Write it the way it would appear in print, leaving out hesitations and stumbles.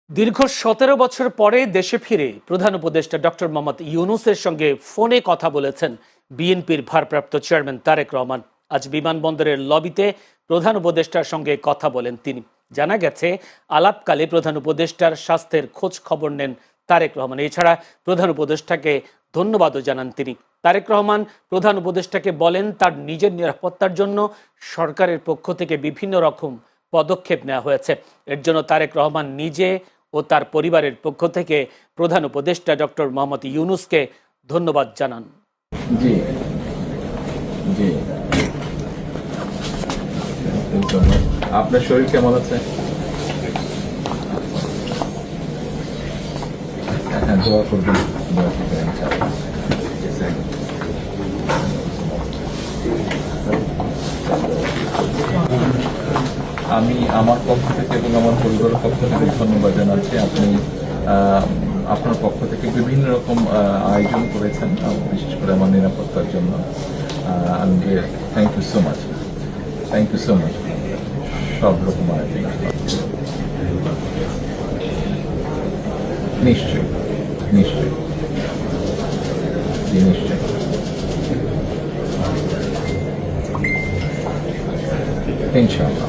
দীর্ঘ ১৭ বছর পরে দেশে ফিরে প্রধান উপদেষ্টা ডক্টর মোহাম্মদ ইউনূসের সঙ্গে ফোনে কথা বলেছেন বিএনপির ভারপ্রাপ্ত চেয়ারম্যান তারেক রহমান। আজ বিমানবন্দরের লবিতে প্রধান উপদেষ্টার সঙ্গে কথা বলেন তিনি। জানা গেছে, আলাপকালে প্রধান উপদেষ্টার স্বাস্থ্যের খোঁজ খবর নেন তারেক রহমান। এছাড়া প্রধান উপদেষ্টাকে ধন্যবাদও জানান তিনি। তারেক রহমান প্রধান উপদেষ্টাকে বলেন, তার নিজের নিরাপত্তার জন্য সরকারের পক্ষ থেকে বিভিন্ন রকম পদক্ষেপ নেওয়া হয়েছে। এর জন্য তারেক রহমান নিজে ও তার পরিবারের পক্ষ থেকে প্রধান উপদেষ্টা ডক্টর মোহাম্মদ ইউনূসকে ধন্যবাদ জানান। জি জি আপনার শরীর কেমন আছে? হ্যাঁ, দোয়া করবেন, দোয়া করবেন ইনশাআল্লাহ। আমি আমার পক্ষ থেকে এবং আমার পরিবারের পক্ষ থেকে ধন্যবাদ জানাচ্ছি। আপনি আপনার পক্ষ থেকে বিভিন্ন রকম আয়োজন করেছেন, বিশেষ করে আমার নিরাপত্তার জন্য। Thank you so much, thank you so much. সব রকম আয়োজন নিশ্চয়ই নিশ্চয়ই নিশ্চয়ই। ইনশাআল্লাহ।